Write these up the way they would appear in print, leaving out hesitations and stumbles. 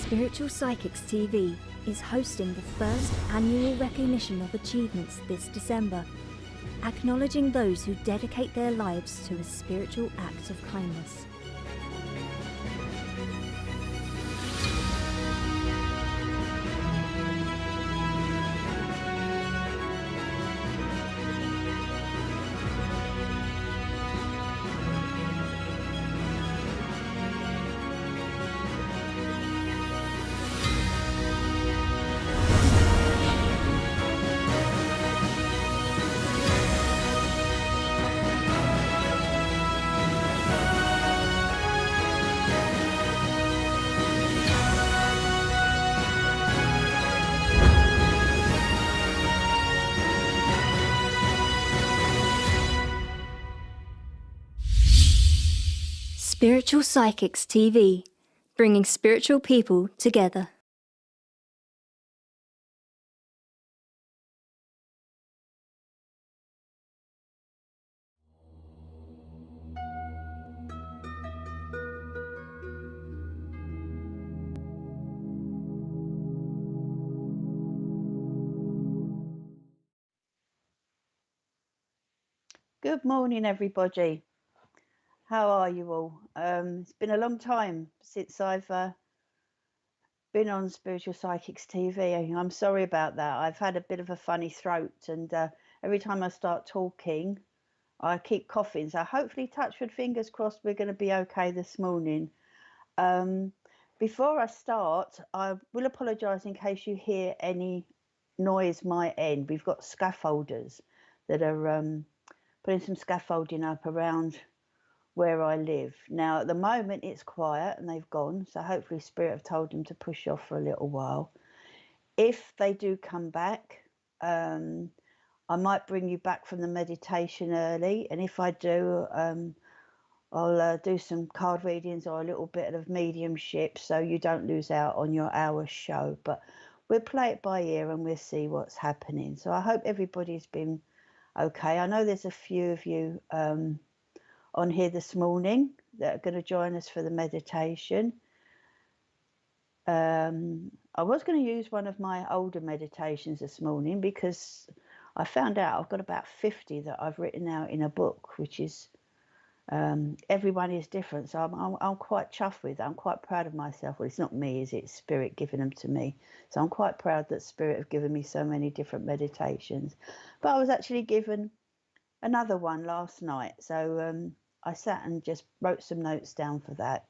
Spiritual Psychics TV is hosting the first annual recognition of achievements this December, acknowledging those who dedicate their lives to a spiritual act of kindness. Spiritual Psychics TV, bringing spiritual people together. Good morning, everybody. How are you all? It's been a long time since I've been on Spiritual Psychics TV. I'm sorry about that. I've had a bit of a funny throat, and every time I start talking, I keep coughing. So hopefully, touchwood, fingers crossed, we're going to be okay this morning. Before I start, I will apologise in case you hear any noise my end. We've got scaffolders that are putting some scaffolding up around where I live. Now, at the moment, it's quiet and they've gone. So hopefully Spirit have told them to push off for a little while. If they do come back, I might bring you back from the meditation early. And if I do, I'll do some card readings or a little bit of mediumship so you don't lose out on your hour show. But we'll play it by ear and we'll see what's happening. So I hope everybody's been okay. I know there's a few of you on here this morning that are going to join us for the meditation. I was going to use one of my older meditations this morning because I found out I've got about 50 that I've written out in a book, which is everyone is different. So I'm quite chuffed with it. I'm quite proud of myself. Well, it's not me, is it? It's Spirit giving them to me. So I'm quite proud that Spirit have given me so many different meditations. But I was actually given another one last night. So I sat and just wrote some notes down for that.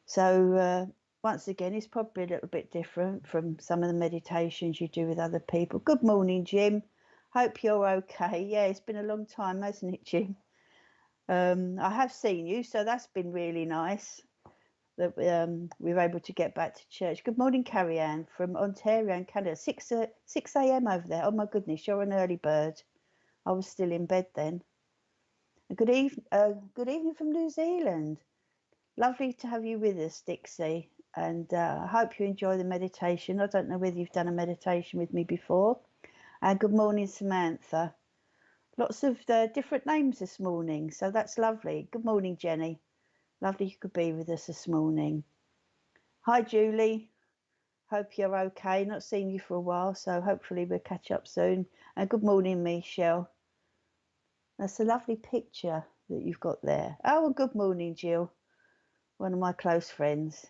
So once again, it's probably a little bit different from some of the meditations you do with other people. Good morning, Jim. Hope you're okay. Yeah, it's been a long time, hasn't it, Jim? I have seen you, so that's been really nice that we were able to get back to church. Good morning, Carrie Ann from Ontario in Canada. 6 a.m. over there. Oh my goodness, you're an early bird. I was still in bed then. Good evening from New Zealand. Lovely to have you with us, Dixie. And I hope you enjoy the meditation. I don't know whether you've done a meditation with me before. And good morning, Samantha. Lots of different names this morning, so that's lovely. Good morning, Jenny. Lovely you could be with us this morning. Hi, Julie. Hope you're okay. Not seen you for a while, so hopefully we'll catch up soon. And good morning, Michelle. That's a lovely picture that you've got there. Oh, and good morning, Jill, one of my close friends.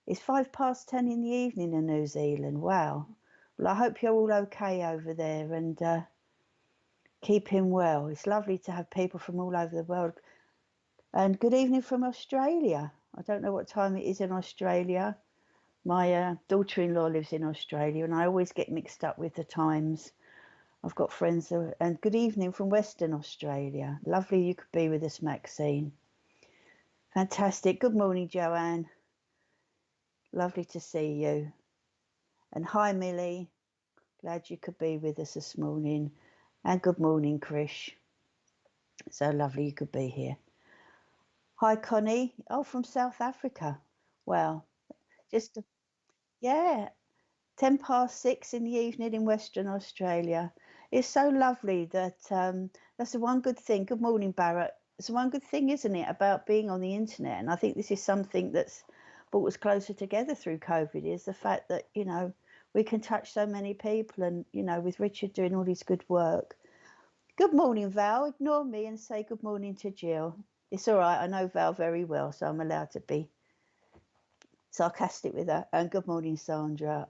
It's 10:05 in the evening in New Zealand. Wow. Well, I hope you're all okay over there and keeping well. It's lovely to have people from all over the world. And good evening from Australia. I don't know what time it is in Australia. My daughter-in-law lives in Australia and I always get mixed up with the times. I've got friends and good evening from Western Australia. Lovely you could be with us, Maxine. Fantastic. Good morning, Joanne. Lovely to see you. And hi, Millie. Glad you could be with us this morning. And good morning, Krish. So lovely you could be here. Hi, Connie. Oh, from South Africa. Wow. Yeah, 6:10 in the evening in Western Australia. It's so lovely that that's the one good thing. Good morning, Barrett. It's the one good thing, isn't it, about being on the internet? And I think this is something that's brought us closer together through COVID is the fact that, we can touch so many people and, with Richard doing all his good work. Good morning, Val. Ignore me and say good morning to Jill. It's all right. I know Val very well, so I'm allowed to be sarcastic with her. And good morning, Sandra.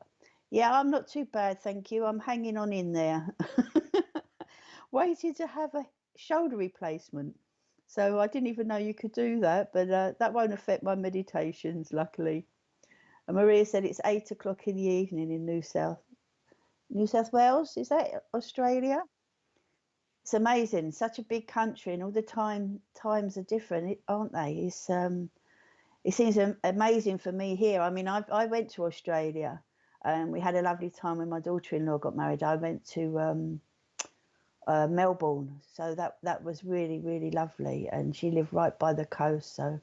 Yeah, I'm not too bad, thank you. I'm hanging on in there. Waiting to have a shoulder replacement. So I didn't even know you could do that, but that won't affect my meditations, luckily. And Maria said it's 8 o'clock in the evening in New South Wales. Is that Australia? It's amazing. Such a big country, and all the times are different, aren't they? It seems amazing for me here. I mean, I went to Australia, and we had a lovely time when my daughter-in-law got married. I went to Melbourne, so that was really, really lovely, and she lived right by the coast, so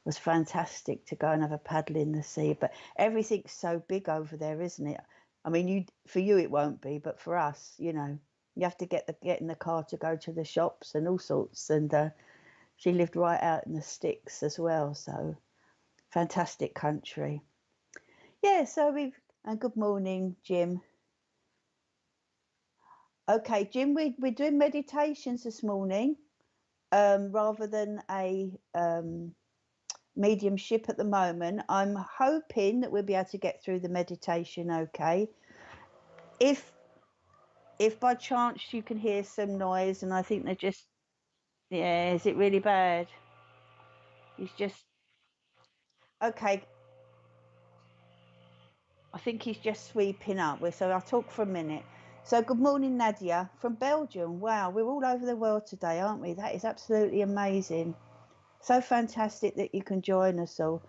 it was fantastic to go and have a paddle in the sea. But everything's so big over there, isn't it? I mean, for you it won't be, but for us, you have to get in the car to go to the shops and all sorts. And she lived right out in the sticks as well, so fantastic country. Yeah, so and good morning, Jim. Okay, Jim, we're doing meditations this morning, rather than a mediumship at the moment. I'm hoping that we'll be able to get through the meditation okay. If by chance you can hear some noise, and I think they're just, yeah, is it really bad? He's just, okay, I think he's just sweeping up. So I'll talk for a minute. So good morning, Nadia from Belgium. Wow, we're all over the world today, aren't we? That is absolutely amazing. So fantastic that you can join us all.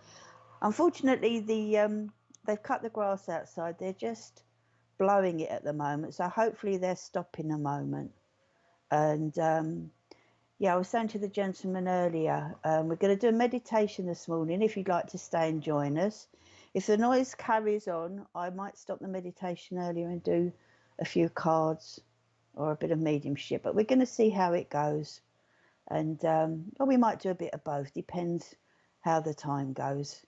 Unfortunately, they've cut the grass outside. They're just blowing it at the moment. So hopefully they're stopping a moment. And yeah, I was saying to the gentleman earlier, we're going to do a meditation this morning if you'd like to stay and join us. If the noise carries on, I might stop the meditation earlier and do a few cards or a bit of mediumship, but we're going to see how it goes. And or we might do a bit of both, depends how the time goes.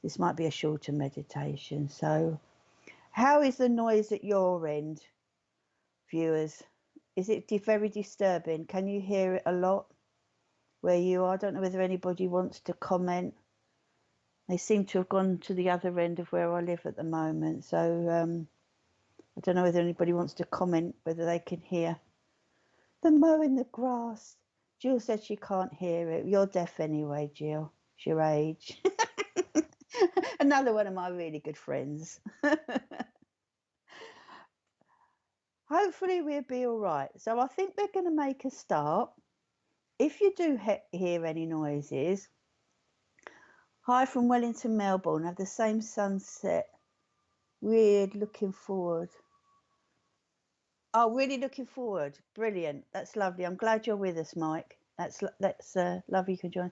This might be a shorter meditation. So how is the noise at your end, viewers? Is it very disturbing? Can you hear it a lot where you are? I don't know whether anybody wants to comment. They seem to have gone to the other end of where I live at the moment. So I don't know whether anybody wants to comment whether they can hear the mowing the grass. Jill said she can't hear it. You're deaf anyway, Jill. It's your age. Another one of my really good friends. Hopefully we'll be all right. So I think we're going to make a start. If you do hear any noises, hi from Wellington, Melbourne. Have the same sunset. Weird, looking forward. Oh, really looking forward. Brilliant. That's lovely. I'm glad you're with us, Mike. That's lovely you can join.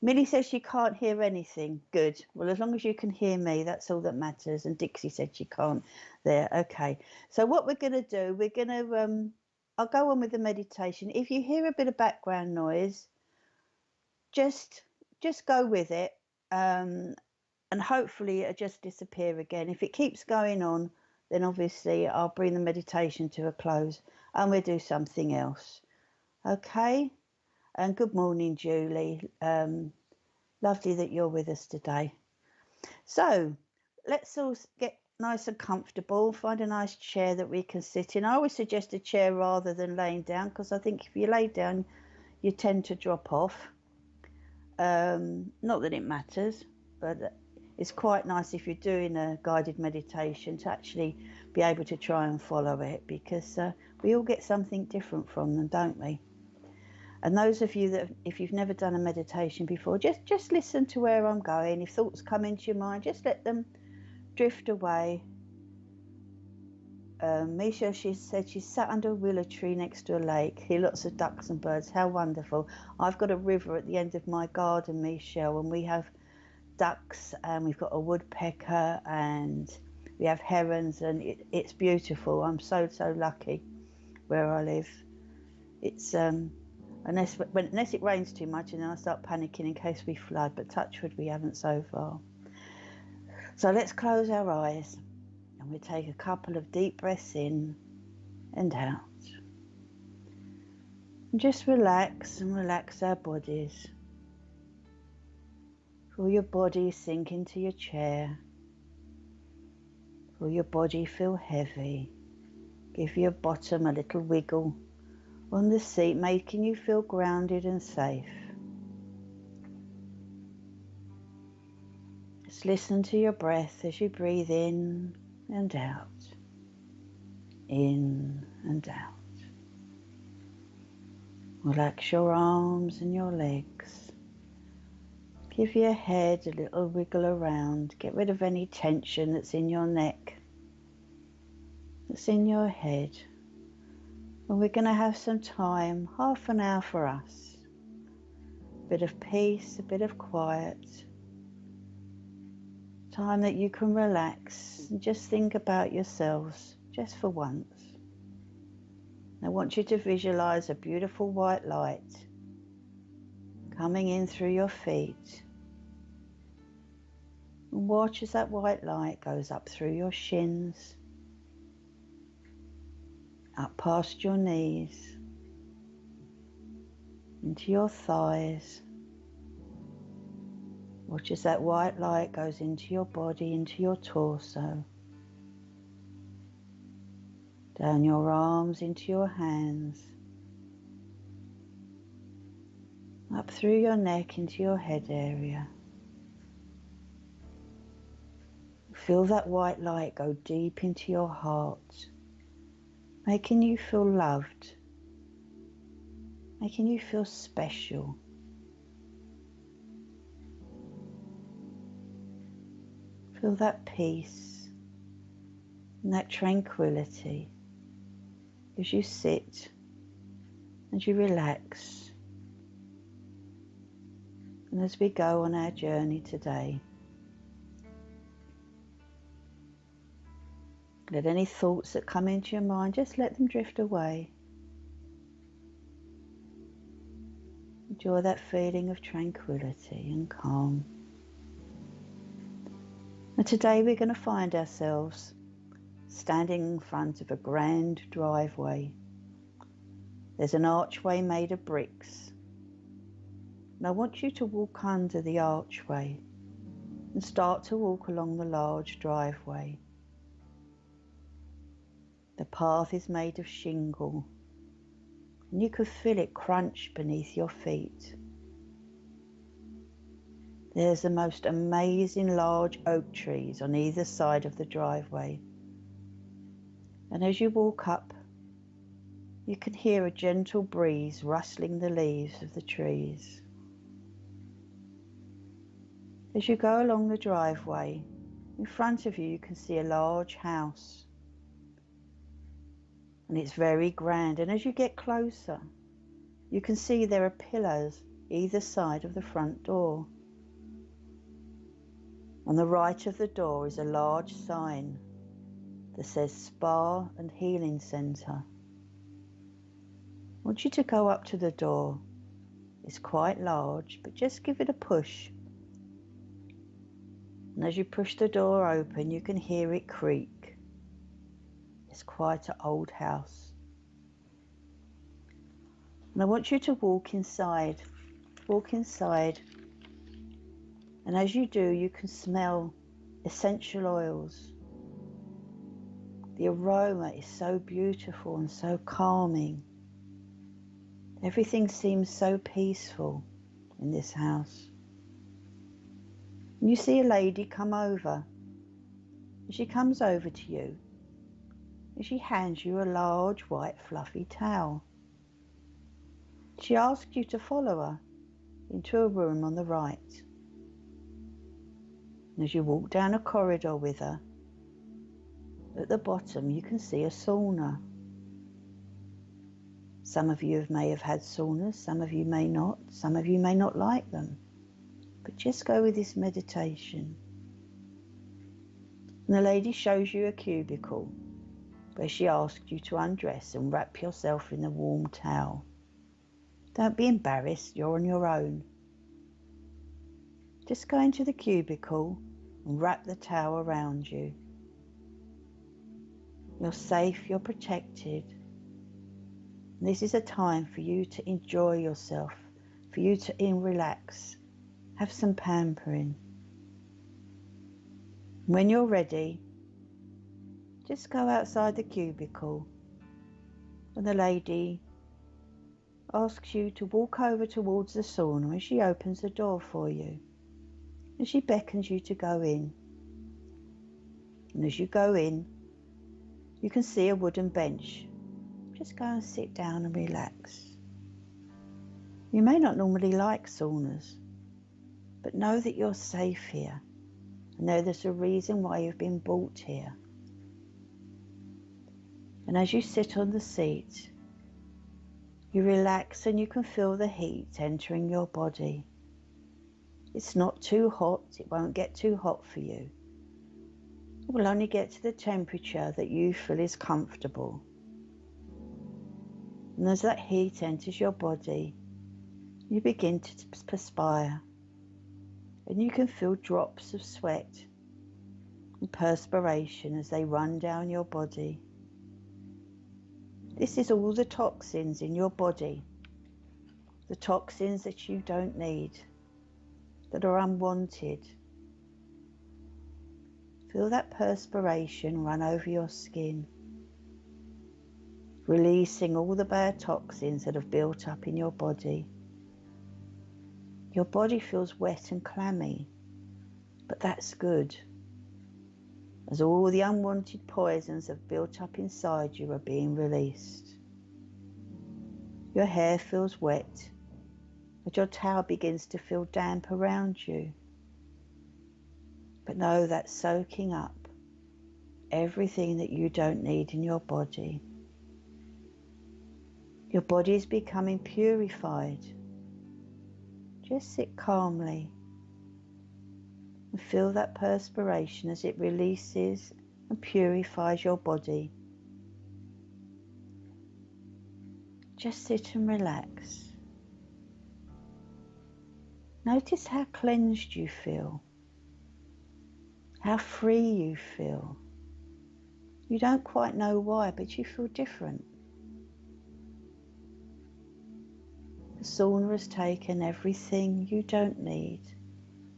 Millie says she can't hear anything. Good. Well, as long as you can hear me, that's all that matters. And Dixie said she can't there. Okay. So what we're going to do, we're going to, I'll go on with the meditation. If you hear a bit of background noise, just go with it. And hopefully it'll just disappear again. If it keeps going on, then obviously I'll bring the meditation to a close and we'll do something else. Okay. And good morning, Julie. Lovely that you're with us today. So let's all get nice and comfortable. Find a nice chair that we can sit in. I always suggest a chair rather than laying down, because I think if you lay down, you tend to drop off. Not that it matters, but it's quite nice if you're doing a guided meditation to actually be able to try and follow it, because we all get something different from them, don't we? And those of you that, if you've never done a meditation before, just listen to where I'm going. If thoughts come into your mind, just let them drift away. Misha, she said she sat under a willow tree next to a lake. Hear lots of ducks and birds. How wonderful. I've got a river at the end of my garden, Michelle, and we have ducks and we've got a woodpecker and we have herons, and it's beautiful. I'm so lucky where I live. It's unless it rains too much, and then I start panicking in case we flood, but touch wood, we haven't so far. So let's close our eyes and we take a couple of deep breaths in and out. And just relax and relax our bodies. Feel your body sink into your chair. Feel your body feel heavy. Give your bottom a little wiggle on the seat, making you feel grounded and safe. Just listen to your breath as you breathe in and out. In and out. Relax your arms and your legs. Give your head a little wiggle around. Get rid of any tension that's in your neck, that's in your head. And we're going to have some time, half an hour for us. A bit of peace, a bit of quiet. Time that you can relax and just think about yourselves, just for once. I want you to visualize a beautiful white light coming in through your feet. And watch as that white light goes up through your shins, up past your knees, into your thighs. Watch as that white light goes into your body, into your torso, down your arms into your hands, up through your neck into your head area. Feel that white light go deep into your heart, making you feel loved, making you feel special. Feel that peace and that tranquility as you sit and you relax. And as we go on our journey today, let any thoughts that come into your mind, just let them drift away. Enjoy that feeling of tranquility and calm. And today we're going to find ourselves standing in front of a grand driveway. There's an archway made of bricks. And I want you to walk under the archway and start to walk along the large driveway. The path is made of shingle, and you could feel it crunch beneath your feet. There's the most amazing large oak trees on either side of the driveway. And as you walk up, you can hear a gentle breeze rustling the leaves of the trees. As you go along the driveway, in front of you, you can see a large house. And it's very grand. And as you get closer, you can see there are pillars either side of the front door. On the right of the door is a large sign that says Spa and Healing Centre. I want you to go up to the door. It's quite large, but just give it a push. And as you push the door open, you can hear it creak. It's quite an old house. And I want you to walk inside. Walk inside. And as you do, you can smell essential oils. The aroma is so beautiful and so calming. Everything seems so peaceful in this house. And you see a lady come over. And she comes over to you. And she hands you a large white fluffy towel. She asks you to follow her into a room on the right. And as you walk down a corridor with her, at the bottom you can see a sauna. Some of you may have had saunas, some of you may not, some of you may not like them. But just go with this meditation. And the lady shows you a cubicle where she asks you to undress and wrap yourself in a warm towel. Don't be embarrassed, you're on your own. Just go into the cubicle and wrap the towel around you. You're safe, you're protected. And this is a time for you to enjoy yourself, for you to relax, have some pampering. When you're ready, just go outside the cubicle and the lady asks you to walk over towards the sauna and she opens the door for you and she beckons you to go in. And as you go in, you can see a wooden bench. Just go and sit down and relax. You may not normally like saunas, but know that you're safe here. And know there's a reason why you've been brought here. And as you sit on the seat, you relax and you can feel the heat entering your body. It's not too hot, it won't get too hot for you. It will only get to the temperature that you feel is comfortable. And as that heat enters your body, you begin to perspire. And you can feel drops of sweat and perspiration as they run down your body. This is all the toxins in your body, the toxins that you don't need, that are unwanted. Feel that perspiration run over your skin, releasing all the bad toxins that have built up in your body. Your body feels wet and clammy, but that's good, as all the unwanted poisons that have built up inside you are being released. Your hair feels wet, but your towel begins to feel damp around you. But know that's soaking up everything that you don't need in your body. Your body is becoming purified. Just sit calmly and feel that perspiration as it releases and purifies your body. Just sit and relax. Notice how cleansed you feel, how free you feel. You don't quite know why, but you feel different. The sauna has taken everything you don't need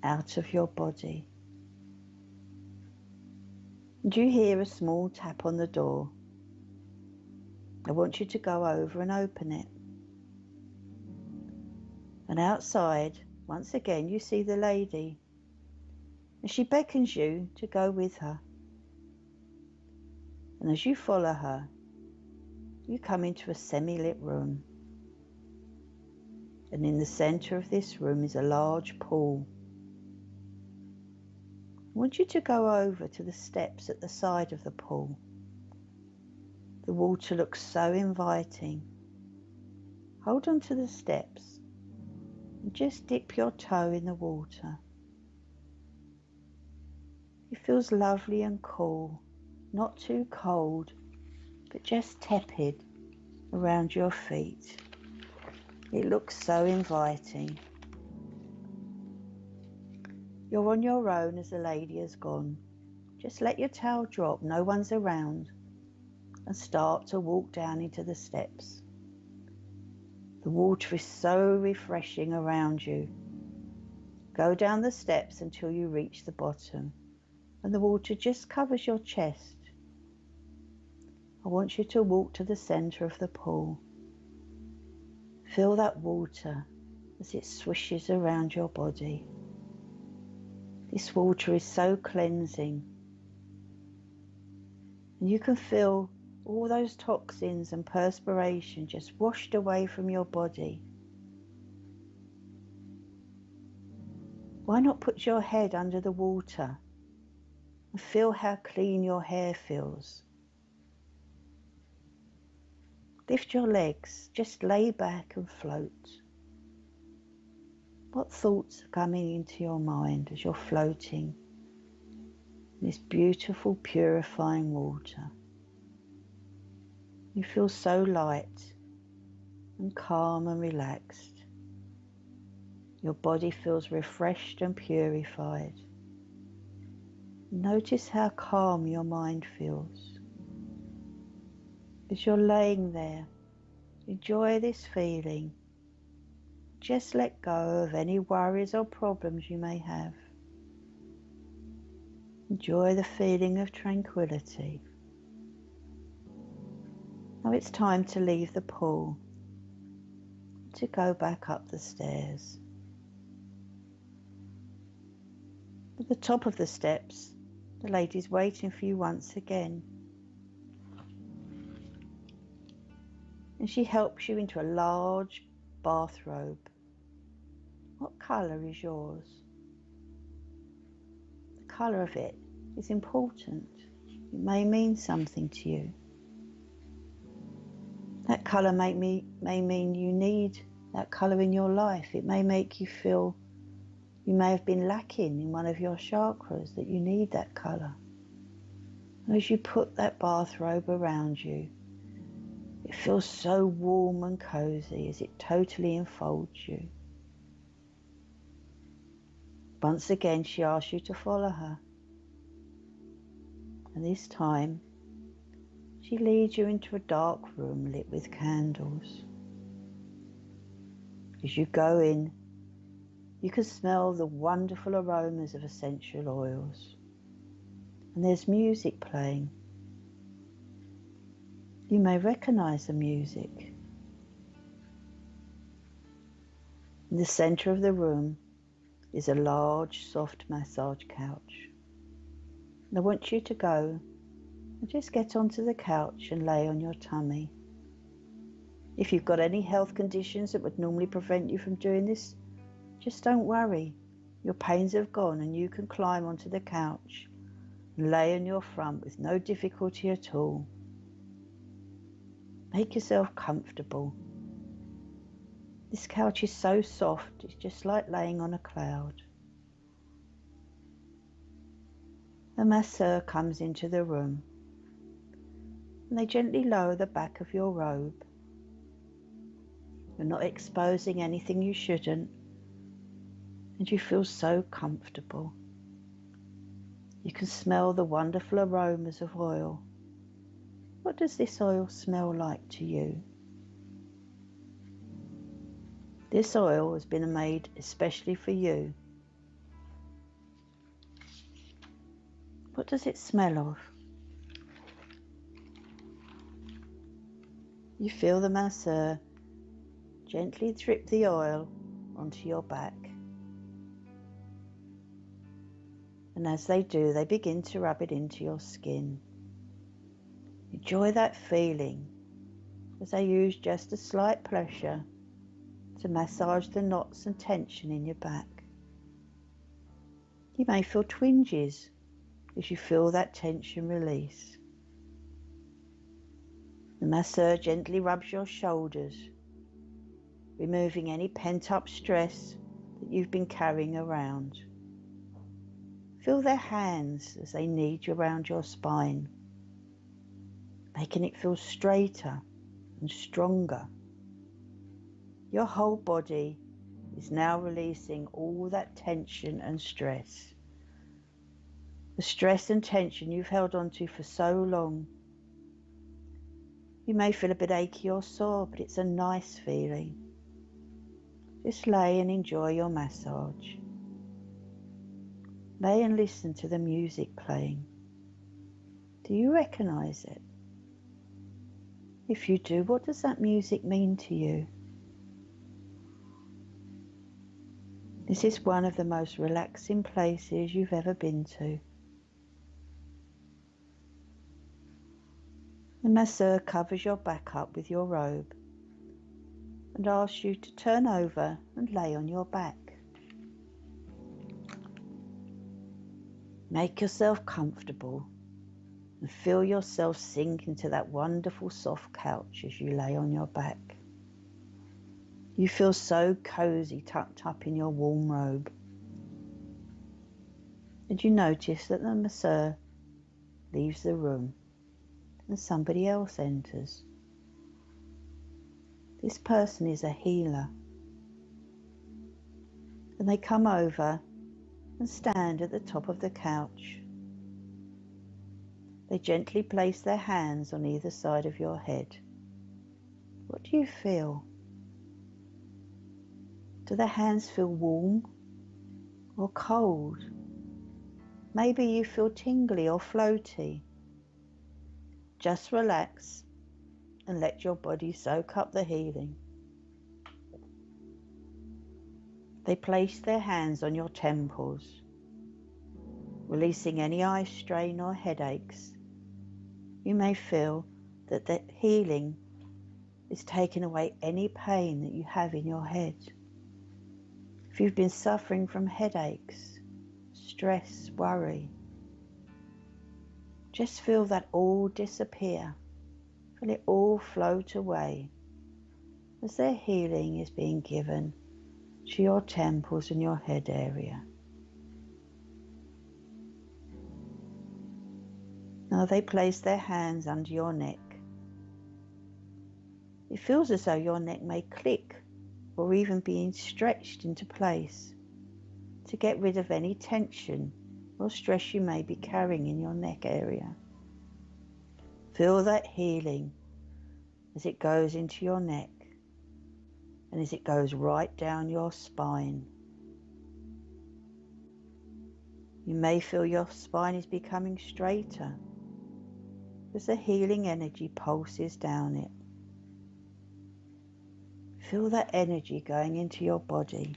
out of your body. And you hear a small tap on the door. I want you to go over and open it. And outside, once again, you see the lady. And she beckons you to go with her. And as you follow her, you come into a semi-lit room. And in the centre of this room is a large pool. I want you to go over to the steps at the side of the pool. The water looks so inviting. Hold on to the steps and just dip your toe in the water. It feels lovely and cool, not too cold, but just tepid around your feet. It looks so inviting. You're on your own as the lady has gone. Just let your towel drop, no one's around, and start to walk down into the steps. The water is so refreshing around you. Go down the steps until you reach the bottom, and the water just covers your chest. I want you to walk to the centre of the pool. Feel that water as it swishes around your body. This water is so cleansing. And you can feel all those toxins and perspiration just washed away from your body. Why not put your head under the water and feel how clean your hair feels? Lift your legs, just lay back and float. What thoughts are coming into your mind as you're floating in this beautiful, purifying water? You feel so light and calm and relaxed. Your body feels refreshed and purified. Notice how calm your mind feels. As you're laying there, enjoy this feeling. Just let go of any worries or problems you may have. Enjoy the feeling of tranquility. Now it's time to leave the pool, to go back up the stairs. At the top of the steps, the lady's waiting for you once again. And she helps you into a large bathrobe. What colour is yours? The colour of it is important. It may mean something to you. That colour may mean you need that colour in your life. It may make you feel you may have been lacking in one of your chakras, that you need that colour. And as you put that bathrobe around you, it feels so warm and cosy as it totally enfolds you. Once again, she asks you to follow her. And this time, she leads you into a dark room lit with candles. As you go in, you can smell the wonderful aromas of essential oils. And there's music playing. You may recognize the music. In the center of the room is a large, soft massage couch. And I want you to go and just get onto the couch and lay on your tummy. If you've got any health conditions that would normally prevent you from doing this, just don't worry. Your pains have gone and you can climb onto the couch and lay on your front with no difficulty at all. Make yourself comfortable. This couch is so soft, it's just like laying on a cloud. The masseur comes into the room and they gently lower the back of your robe. You're not exposing anything you shouldn't, and you feel so comfortable. You can smell the wonderful aromas of oil. What does this oil smell like to you? This oil has been made especially for you. What does it smell of? You feel the masseur gently drip the oil onto your back. And as they do, they begin to rub it into your skin. Enjoy that feeling as they use just a slight pressure to massage the knots and tension in your back. You may feel twinges as you feel that tension release. The masseur gently rubs your shoulders, removing any pent-up stress that you've been carrying around. Feel their hands as they knead you around your spine, making it feel straighter and stronger. Your whole body is now releasing all that tension and stress. The stress and tension you've held onto for so long. You may feel a bit achy or sore, but it's a nice feeling. Just lay and enjoy your massage. Lay and listen to the music playing. Do you recognize it? If you do, what does that music mean to you? This is one of the most relaxing places you've ever been to. The masseur covers your back up with your robe and asks you to turn over and lay on your back. Make yourself comfortable and feel yourself sink into that wonderful soft couch as you lay on your back. You feel so cozy tucked up in your warm robe. And you notice that the masseur leaves the room and somebody else enters. This person is a healer. And they come over and stand at the top of the couch They gently place their hands on either side of your head. What do you feel? Do the hands feel warm or cold? Maybe you feel tingly or floaty. Just relax and let your body soak up the healing. They place their hands on your temples, releasing any eye strain or headaches. You may feel that the healing is taking away any pain that you have in your head. If you've been suffering from headaches, stress, worry, just feel that all disappear. Feel it all float away as their healing is being given to your temples and your head area. Now they place their hands under your neck. It feels as though your neck may click or even being stretched into place to get rid of any tension or stress you may be carrying in your neck area. Feel that healing as it goes into your neck and as it goes right down your spine. You may feel your spine is becoming straighter as the healing energy pulses down it. Feel that energy going into your body.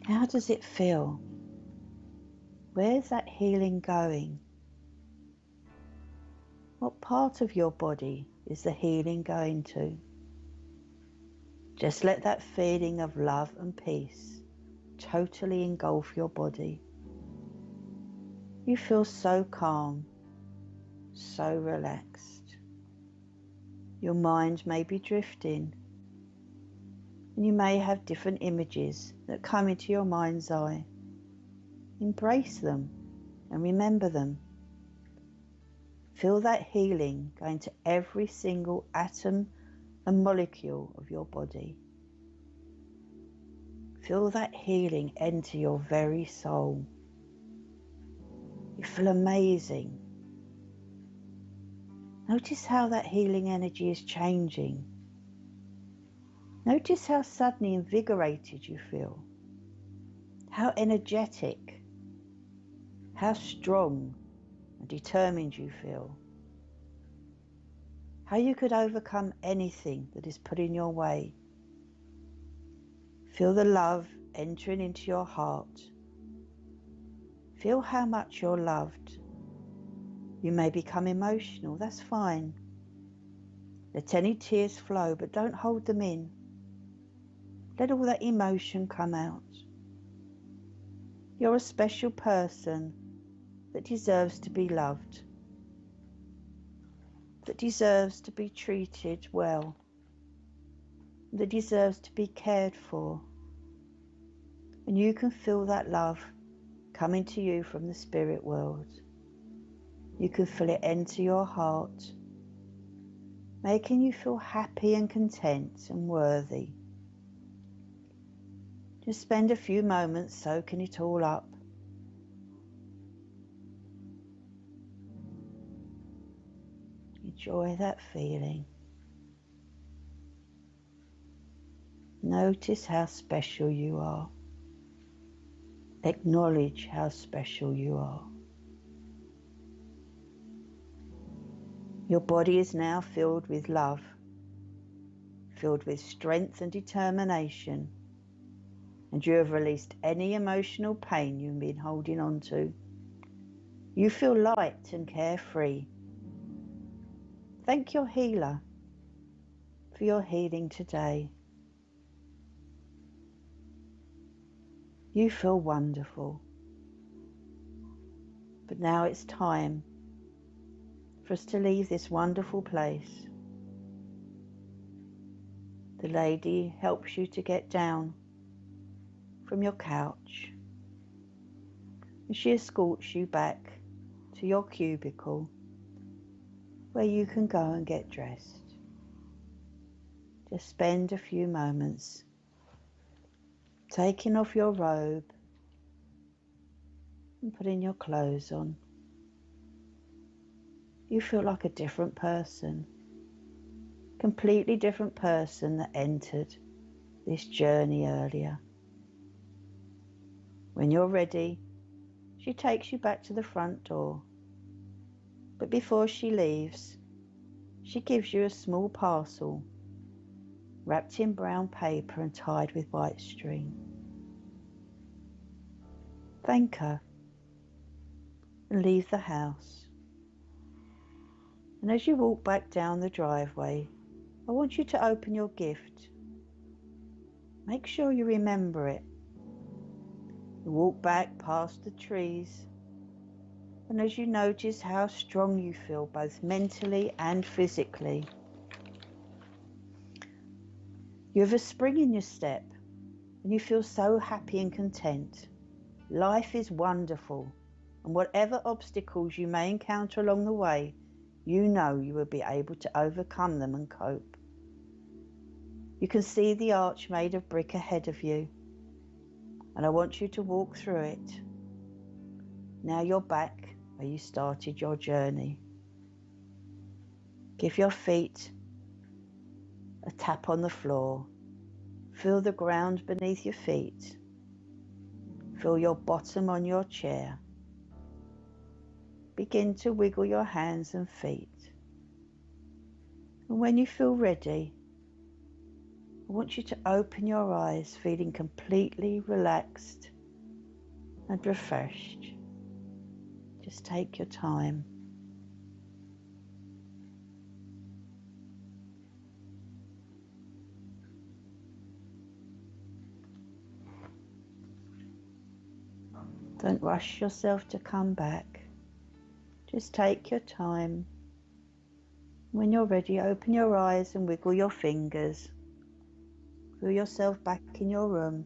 How does it feel? Where's that healing going? What part of your body is the healing going to? Just let that feeling of love and peace totally engulf your body. You feel so calm, so relaxed. Your mind may be drifting, and you may have different images that come into your mind's eye. Embrace them and remember them. Feel that healing going to every single atom and molecule of your body. Feel that healing enter your very soul. You feel amazing. Notice how that healing energy is changing. Notice how suddenly invigorated you feel. How energetic, how strong and determined you feel. How you could overcome anything that is put in your way. Feel the love entering into your heart. Feel how much you're loved. You may become emotional, that's fine. Let any tears flow, but don't hold them in. Let all that emotion come out. You're a special person that deserves to be loved, that deserves to be treated well, that deserves to be cared for. And you can feel that love coming to you from the spirit world. You can feel it enter your heart, making you feel happy and content and worthy. Just spend a few moments soaking it all up. Enjoy that feeling. Notice how special you are. Acknowledge how special you are. Your body is now filled with love, filled with strength and determination, and you have released any emotional pain you've been holding on to. You feel light and carefree. Thank your healer for your healing today. You feel wonderful. But now it's time for us to leave this wonderful place. The lady helps you to get down from your couch, and she escorts you back to your cubicle where you can go and get dressed. Just spend a few moments taking off your robe, and putting your clothes on, you feel like a different person, completely different person that entered this journey earlier. When you're ready, she takes you back to the front door. But before she leaves, she gives you a small parcel wrapped in brown paper and tied with white string. Thank her and leave the house. And as you walk back down the driveway, I want you to open your gift. Make sure you remember it. You walk back past the trees, and as you notice how strong you feel both mentally and physically, you have a spring in your step and you feel so happy and content. Life is wonderful, and whatever obstacles you may encounter along the way, you know you will be able to overcome them and cope. You can see the arch made of brick ahead of you, and I want you to walk through it. Now you're back where you started your journey. Give your feet a tap on the floor. Feel the ground beneath your feet. Feel your bottom on your chair. Begin to wiggle your hands and feet. And when you feel ready, I want you to open your eyes, feeling completely relaxed and refreshed. Just take your time. Don't rush yourself to come back. Just take your time. When you're ready, open your eyes and wiggle your fingers. Feel yourself back in your room.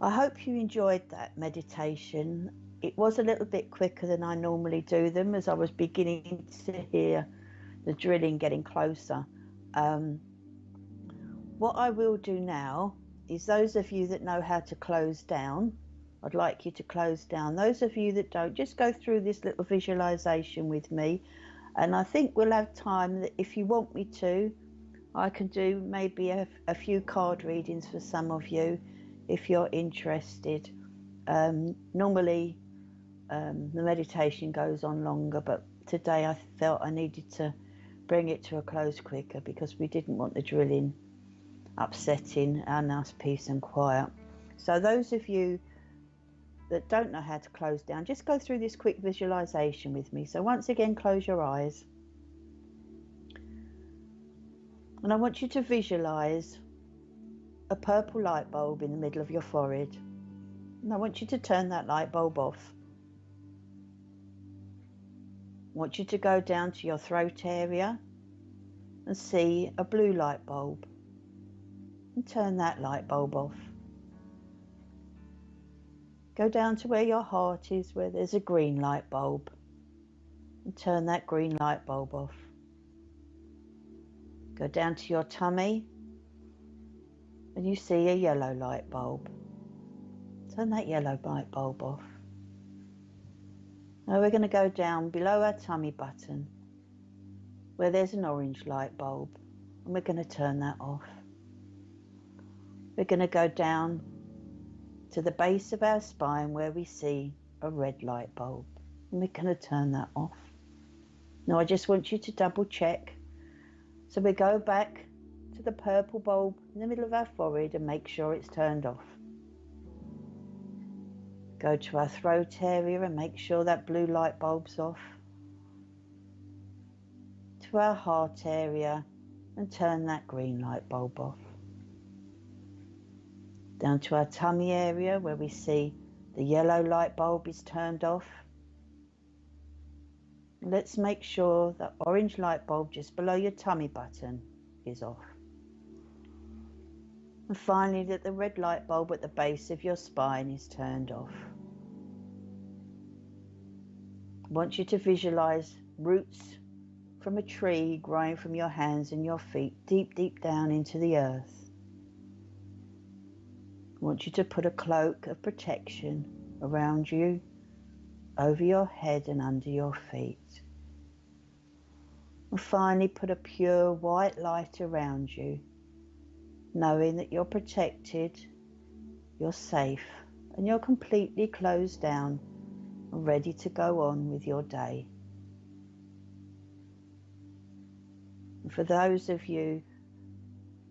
I hope you enjoyed that meditation. It was a little bit quicker than I normally do them, as I was beginning to hear the drilling getting closer. What I will do now is, those of you that know how to close down, I'd like you to close down. Those of you that don't, just go through this little visualization with me, and I think we'll have time that if you want me to, I can do maybe a few card readings for some of you if you're interested. Normally the meditation goes on longer, but today I felt I needed to bring it to a close quicker because we didn't want the drilling upsetting our nice peace and quiet. So those of you that don't know how to close down, just go through this quick visualization with me. So once again, close your eyes. And I want you to visualize a purple light bulb in the middle of your forehead. And I want you to turn that light bulb off. I want you to go down to your throat area and see a blue light bulb. And turn that light bulb off. Go down to where your heart is, where there's a green light bulb. And turn that green light bulb off. Go down to your tummy and you see a yellow light bulb. Turn that yellow light bulb off. Now we're going to go down below our tummy button where there's an orange light bulb, and we're going to turn that off. We're going to go down to the base of our spine where we see a red light bulb, and we're going to turn that off. Now I just want you to double check. So we go back to the purple bulb in the middle of our forehead and make sure it's turned off. Go to our throat area and make sure that blue light bulb's off. To our heart area and turn that green light bulb off. Down to our tummy area where we see the yellow light bulb is turned off. Let's make sure that orange light bulb just below your tummy button is off. And finally, that the red light bulb at the base of your spine is turned off. I want you to visualize roots from a tree growing from your hands and your feet deep, deep down into the earth. I want you to put a cloak of protection around you, over your head and under your feet. And finally put a pure white light around you, knowing that you're protected, you're safe, and you're completely closed down and ready to go on with your day. And for those of you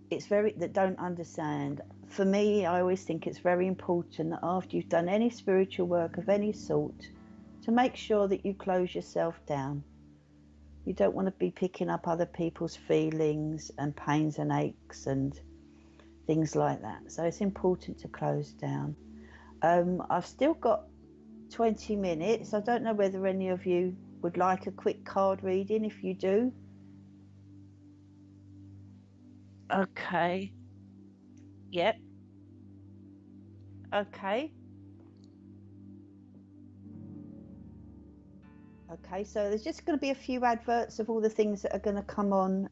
that don't understand, for me, I always think it's very important that after you've done any spiritual work of any sort, to make sure that you close yourself down. You don't want to be picking up other people's feelings and pains and aches and things like that. So it's important to close down. I've still got 20 minutes. I don't know whether any of you would like a quick card reading. If you do. Okay. Yep. Okay. Okay, so there's just going to be a few adverts of all the things that are going to come on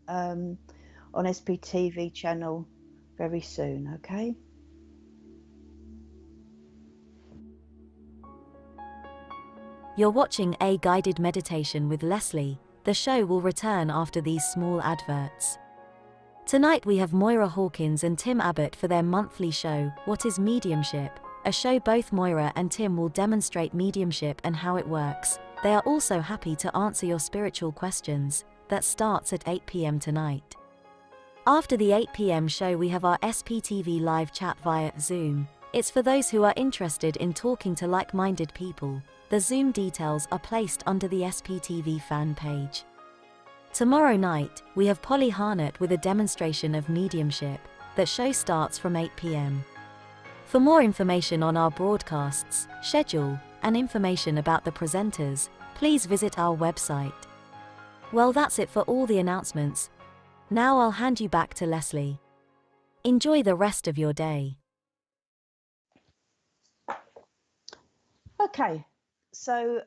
SPTV channel very soon, okay? You're watching A Guided Meditation with Lesley. The show will return after these small adverts. Tonight we have Moira Hawkins and Tim Abbott for their monthly show, What is Mediumship? A show both Moira and Tim will demonstrate mediumship and how it works. They are also happy to answer your spiritual questions. That starts at 8 p.m. tonight. After the 8 p.m. show we have our SPTV live chat via Zoom. It's for those who are interested in talking to like-minded people. The Zoom details are placed under the SPTV fan page. Tomorrow night, we have Polly Harnett with a demonstration of mediumship. That show starts from 8 p.m. For more information on our broadcasts, schedule, and information about the presenters, please visit our website. Well, that's it for all the announcements. Now I'll hand you back to Lesley. Enjoy the rest of your day. Okay, so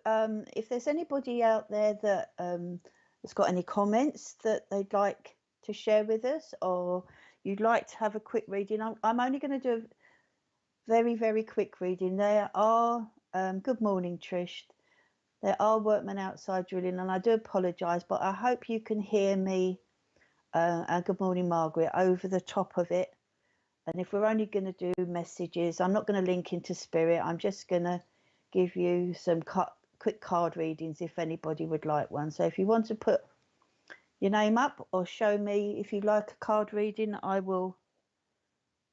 if there's anybody out there that has got any comments that they'd like to share with us, or you'd like to have a quick reading, I'm only going to do a very, very quick reading. There are, good morning, Trish. There are workmen outside drilling, and I do apologise, but I hope you can hear me, and good morning, Margaret, over the top of it. And if we're only going to do messages, I'm not going to link into spirit. I'm just going to give you some quick card readings if anybody would like one. So if you want to put your name up or show me if you'd like a card reading, I will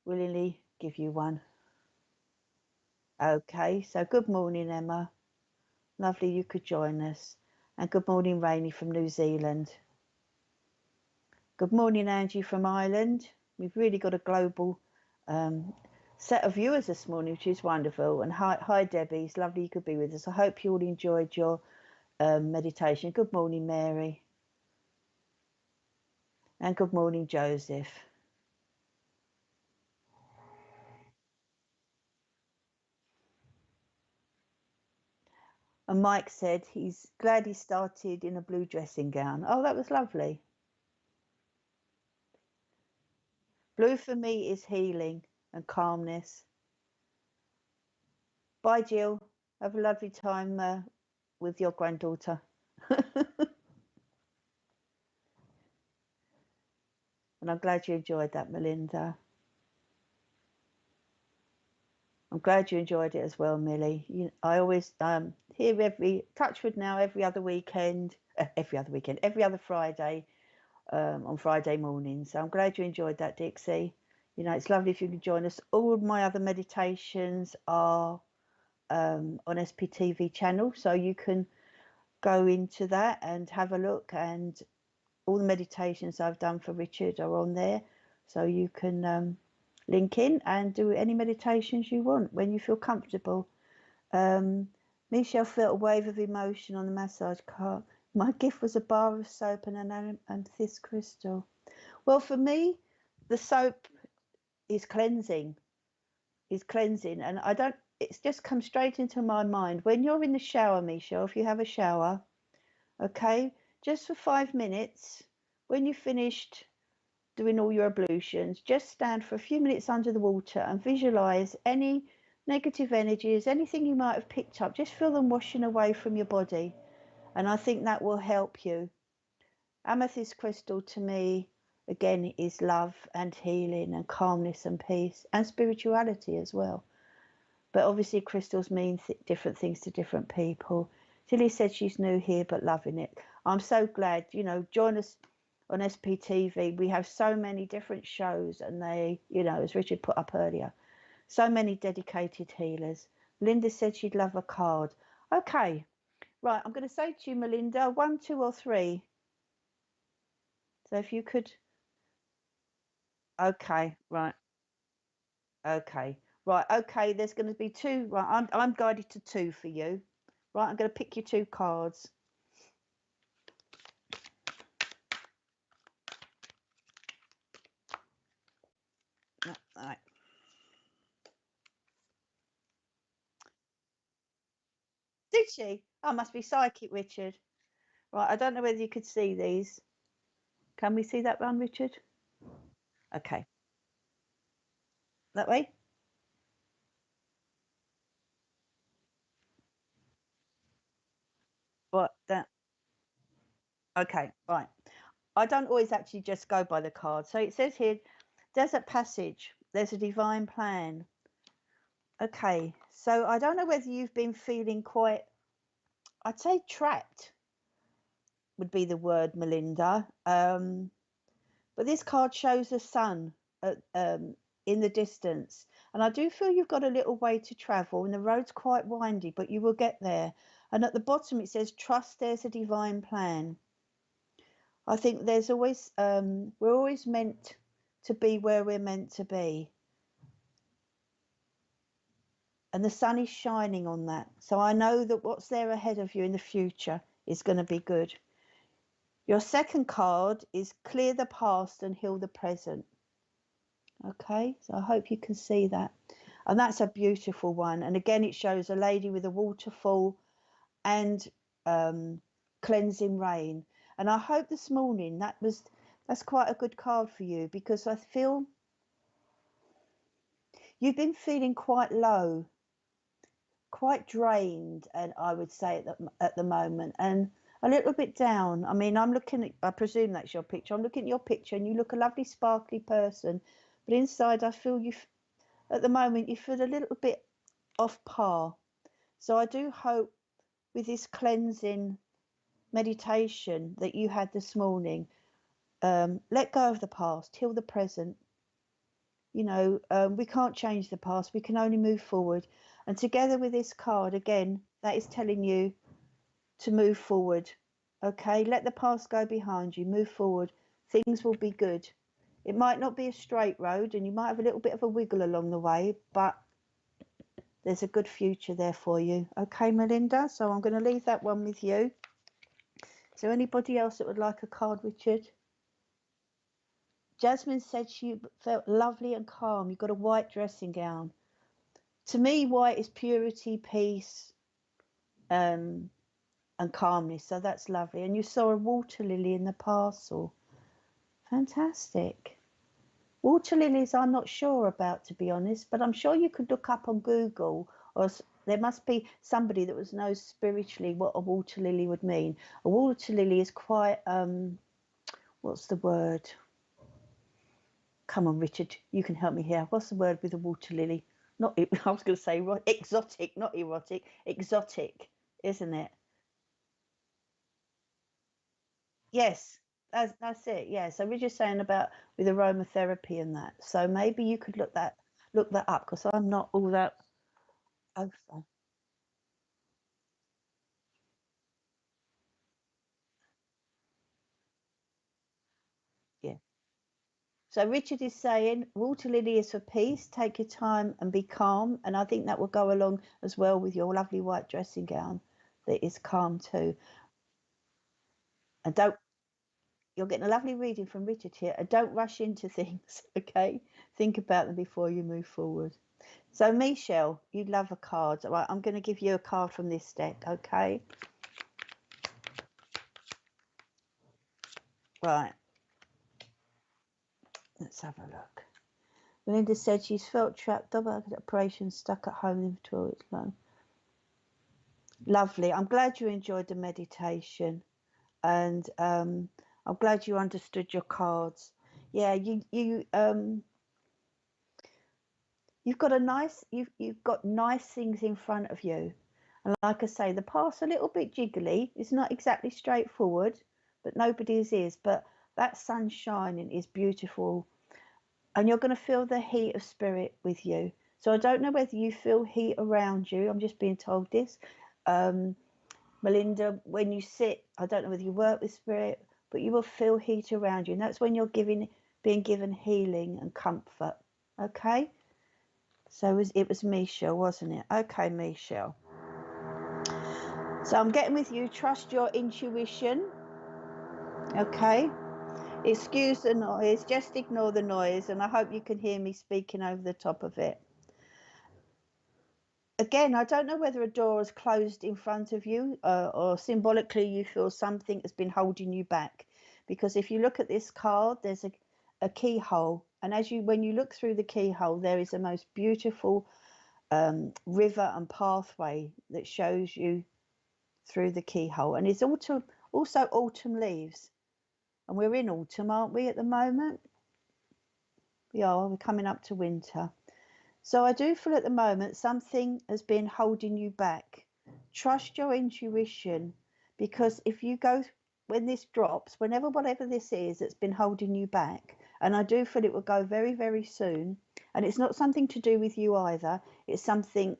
willingly give you one. Okay, so good morning, Emma. Lovely you could join us. And good morning, Rainey from New Zealand. Good morning, Angie from Ireland. We've really got a global set of viewers this morning, which is wonderful. And hi, Debbie. It's lovely you could be with us. I hope you all enjoyed your meditation. Good morning, Mary. And good morning, Joseph. And Mike said he's glad he started in a blue dressing gown. Oh, that was lovely. Blue for me is healing and calmness. Bye, Jill. Have a lovely time with your granddaughter. And I'm glad you enjoyed that, Melinda. I'm glad you enjoyed it as well, Millie. I always hear every other weekend, every other Friday, on Friday morning. So I'm glad you enjoyed that, Dixie. It's lovely if you can join us. All of my other meditations are on SPTV channel, so you can go into that and have a look, and all the meditations I've done for Richard are on there, so you can link in and do any meditations you want when you feel comfortable. Michelle felt a wave of emotion on the massage cart. My gift was a bar of soap and an amethyst crystal. Well, for me, the soap is cleansing. And it's just come straight into my mind. When you're in the shower, Michelle, if you have a shower, okay, just for 5 minutes, when you've finished doing all your ablutions, just stand for a few minutes under the water and visualize any negative energies, anything you might have picked up, just feel them washing away from your body. And I think that will help you. Amethyst crystal to me, again, is love and healing and calmness and peace and spirituality as well. But obviously crystals mean different things to different people. Tilly said she's new here but loving it. I'm so glad, you know, join us on SPTV. We have so many different shows, and they, you know, as Richard put up earlier, so many dedicated healers. Linda said she'd love a card. Okay, right, I'm going to say to you, Melinda, 1, 2 or 3. So if you could. Okay, right. Okay, right. Okay, there's going to be 2. Right, I'm guided to 2 for you. Right, I'm going to pick you 2 cards. Right. Did she? Oh, must be psychic, Richard. Right, I don't know whether you could see these. Can we see that one, Richard? Okay. That way? What? That. Okay, right. I don't always actually just go by the card. So it says here, desert passage. There's a divine plan. Okay, so I don't know whether you've been feeling quite, I'd say trapped would be the word, Melinda. But this card shows the sun in the distance. And I do feel you've got a little way to travel, and the road's quite windy, but you will get there. And at the bottom it says, trust there's a divine plan. I think there's always, we're always meant to be where we're meant to be. And the sun is shining on that. So I know that what's there ahead of you in the future is going to be good. Your second card is clear the past and heal the present. Okay, so I hope you can see that. And that's a beautiful one. And again, it shows a lady with a waterfall and cleansing rain. And I hope this morning that's quite a good card for you, because I feel you've been feeling quite low, quite drained, and I would say at the moment, and a little bit down. I mean, I'm looking at, I presume that's your picture. I'm looking at your picture and you look a lovely sparkly person, but inside I feel you, at the moment, you feel a little bit off par. So I do hope with this cleansing meditation that you had this morning, let go of the past, heal the present. You know, we can't change the past, we can only move forward. And together with this card, again, that is telling you to move forward. Okay, let the past go behind you, move forward. Things will be good. It might not be a straight road and you might have a little bit of a wiggle along the way, but there's a good future there for you. Okay, Melinda, so I'm going to leave that one with you. Is there anybody else that would like a card, Richard? Jasmine said she felt lovely and calm. You've got a white dressing gown. To me, white is purity, peace, and calmness. So that's lovely. And you saw a water lily in the parcel. Fantastic. Water lilies I'm not sure about, to be honest, but I'm sure you could look up on Google, or there must be somebody that knows spiritually what a water lily would mean. A water lily is quite, what's the word? Come on, Richard, you can help me here. What's the word with a water lily? Not, I was going to say exotic, not erotic, exotic, isn't it? Yes, that's it. Yeah. So we're just saying about with aromatherapy and that. So maybe you could look that up, because I'm not all that. Oh, yeah. So Richard is saying water lily is for peace. Take your time and be calm, and I think that will go along as well with your lovely white dressing gown. That is calm too. And don't. You're getting a lovely reading from Richard here. And don't rush into things. Okay. Think about them before you move forward. So, Michelle, you love a card. Right, I'm going to give you a card from this deck, okay? Right, let's have a look. Melinda said she's felt trapped, double operation, stuck at home in the toilet alone. Lovely. I'm glad you enjoyed the meditation, and I'm glad you understood your cards. Yeah, you've got you've got nice things in front of you, and like I say, the path's a little bit jiggly. It's not exactly straightforward, but nobody's is. But that sun shining is beautiful, and you're going to feel the heat of spirit with you. So I don't know whether you feel heat around you. I'm just being told this. Melinda, when you sit, I don't know whether you work with spirit, but you will feel heat around you. And that's when you're being given healing and comfort. Okay? So it was Michelle, wasn't it? Okay, Michelle. So I'm getting with you. Trust your intuition. Okay? Excuse the noise. Just ignore the noise. And I hope you can hear me speaking over the top of it. Again, I don't know whether a door is closed in front of you or symbolically you feel something has been holding you back. Because if you look at this card, there's a keyhole. And when you look through the keyhole, there is the most beautiful river and pathway that shows you through the keyhole. And it's also autumn leaves. And we're in autumn, aren't we, at the moment? We are. We're coming up to winter. So I do feel at the moment something has been holding you back. Trust your intuition, because if you go, when this drops, whatever this is that's been holding you back, and I do feel it will go very, very soon, and it's not something to do with you either, it's something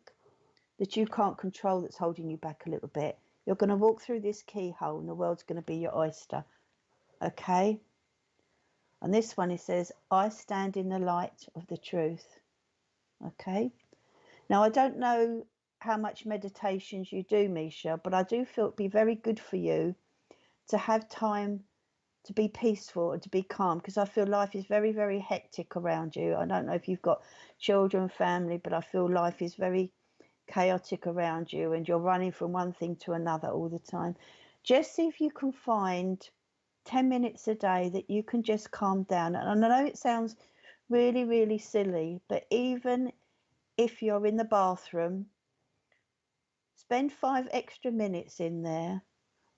that you can't control that's holding you back a little bit. You're going to walk through this keyhole and the world's going to be your oyster. Okay? And this one, it says, I stand in the light of the truth. Okay, now I don't know how much meditations you do, Misha, but I do feel it'd be very good for you to have time to be peaceful and to be calm, because I feel life is very, very hectic around you. I don't know if you've got children, family, but I feel life is very chaotic around you and you're running from one thing to another all the time. Just see if you can find 10 minutes a day that you can just calm down. And I know it sounds really, really silly, but even if you're in the bathroom, spend 5 extra minutes in there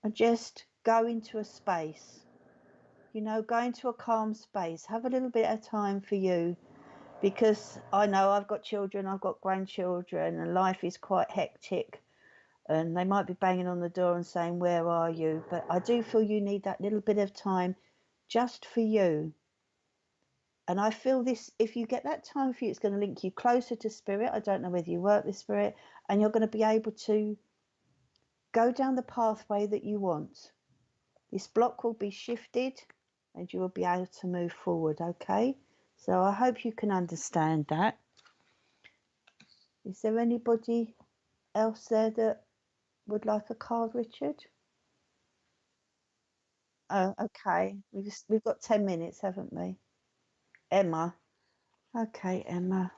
and just go into a space, go into a calm space, have a little bit of time for you, because I know I've got children, I've got grandchildren, and life is quite hectic and they might be banging on the door and saying, where are you? But I do feel you need that little bit of time just for you. And I feel this, if you get that time for you, it's going to link you closer to spirit. I don't know whether you work with spirit, and you're going to be able to go down the pathway that you want. This block will be shifted and you will be able to move forward, okay? So I hope you can understand that. Is there anybody else there that would like a card, Richard? Oh, okay. We've got 10 minutes, haven't we? Emma. Okay, Emma.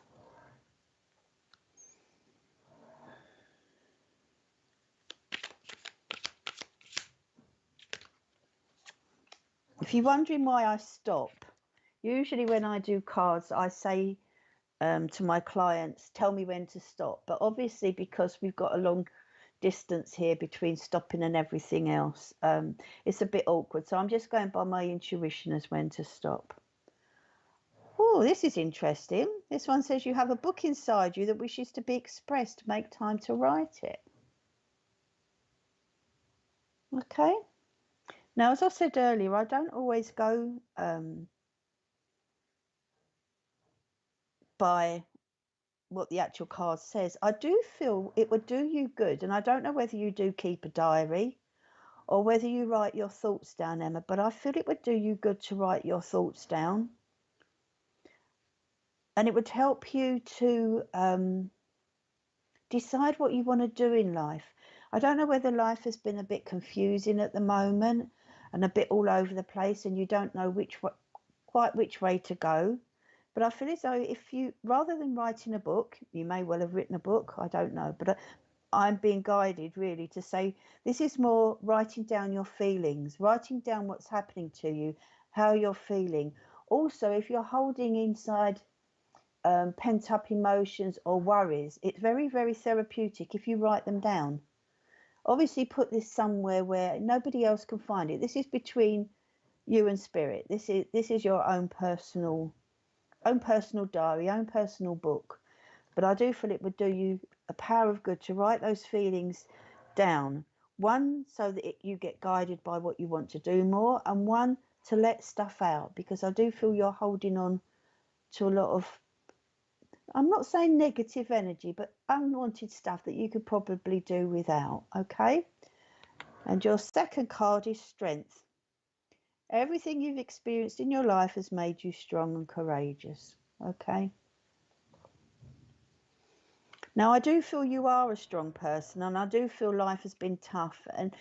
If you're wondering why I stop, usually when I do cards, I say to my clients, tell me when to stop. But obviously, because we've got a long distance here between stopping and everything else, it's a bit awkward. So I'm just going by my intuition as when to stop. Oh, this is interesting. This one says you have a book inside you that wishes to be expressed. Make time to write it. Okay. Now, as I said earlier, I don't always go by what the actual card says. I do feel it would do you good, and I don't know whether you do keep a diary or whether you write your thoughts down, Emma, but I feel it would do you good to write your thoughts down, and it would help you to decide what you want to do in life. I don't know whether life has been a bit confusing at the moment and a bit all over the place, and you don't know quite which way to go. But I feel as though if you, rather than writing a book, you may well have written a book, I don't know, but I'm being guided really to say this is more writing down your feelings, writing down what's happening to you, how you're feeling. Also, if you're holding inside pent up emotions or worries, it's very, very therapeutic if you write them down. Obviously, put this somewhere where nobody else can find it. This is between you and spirit. This is your own personal diary, own personal book. But I do feel it would do you a power of good to write those feelings down. One, so that you get guided by what you want to do more, and one, to let stuff out, because I do feel you're holding on to a lot of, I'm not saying negative energy, but unwanted stuff that you could probably do without, okay? And your second card is strength. Everything you've experienced in your life has made you strong and courageous, okay? Now, I do feel you are a strong person, and I do feel life has been tough. And,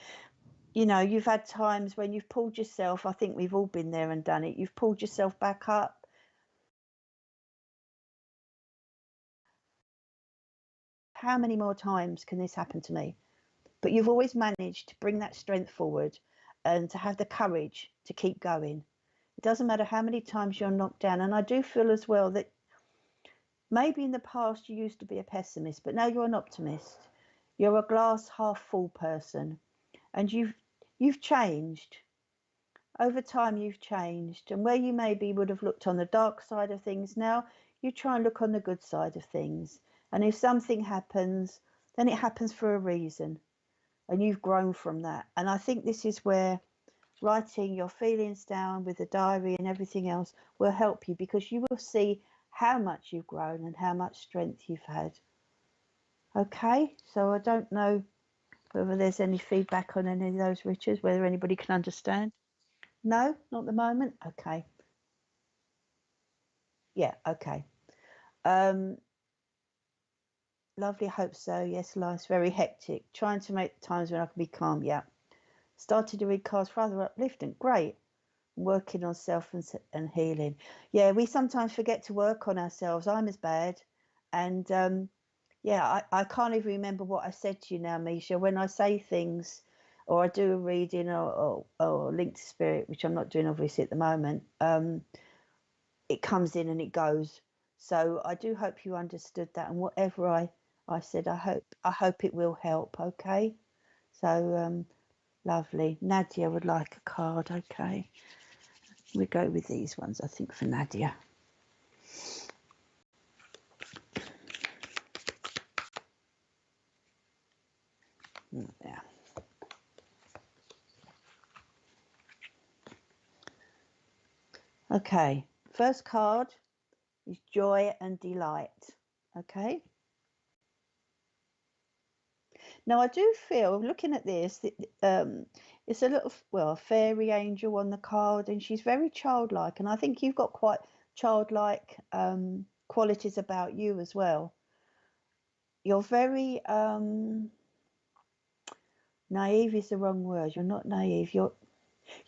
you know, you've had times when you've pulled yourself, I think we've all been there and done it. You've pulled yourself back up. How many more times can this happen to me? But you've always managed to bring that strength forward and to have the courage to keep going. It doesn't matter how many times you're knocked down. And I do feel as well that maybe in the past you used to be a pessimist, but now you're an optimist. You're a glass half full person, and you've changed. Over time you've changed, and where you maybe would have looked on the dark side of things, now you try and look on the good side of things. And if something happens, then it happens for a reason, and you've grown from that. And I think this is where writing your feelings down with the diary and everything else will help you, because you will see how much you've grown and how much strength you've had. Okay, so I don't know whether there's any feedback on any of those, Richard, whether anybody can understand. No, not at the moment. Okay. Yeah, okay. Lovely, hope so. Yes, life's very hectic. Trying to make times when I can be calm. Yeah. Started to read cards, rather uplifting. Great. Working on self and healing. Yeah, we sometimes forget to work on ourselves. I'm as bad. And yeah, I can't even remember what I said to you now, Misha. When I say things or I do a reading or link to spirit, which I'm not doing obviously at the moment, it comes in and it goes. So I do hope you understood that, and whatever I said, I hope it will help. Okay, so lovely. Nadia would like a card. Okay, we go with these ones, I think, for Nadia. Yeah. Okay, first card is joy and delight. Okay. Now I do feel, looking at this, it's a little, well, a fairy angel on the card, and she's very childlike, and I think you've got quite childlike qualities about you as well. You're very naive is the wrong word. You're not naive. You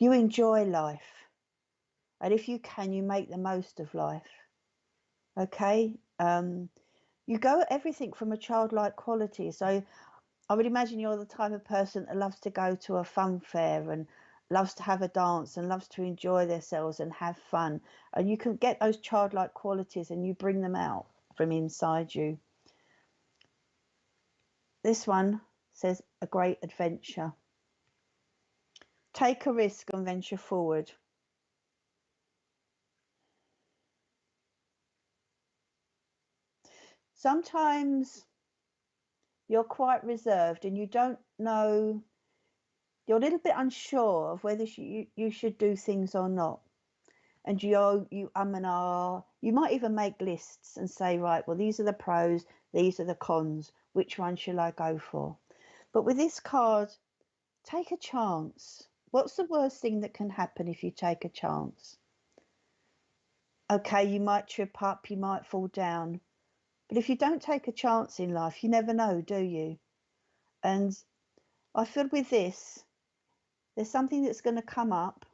enjoy life, and if you can, you make the most of life. Okay. You go at everything from a childlike quality. So I would imagine you're the type of person that loves to go to a fun fair and loves to have a dance and loves to enjoy themselves and have fun. And you can get those childlike qualities and you bring them out from inside you. This one says a great adventure. Take a risk and venture forward. Sometimes you're quite reserved and you don't know, you're a little bit unsure of whether you should do things or not. And you and ah, you might even make lists and say, right, well, these are the pros, these are the cons, which one shall I go for? But with this card, take a chance. What's the worst thing that can happen if you take a chance? Okay, you might trip up, you might fall down, but if you don't take a chance in life, you never know, do you? And I feel with this, there's something that's going to come up.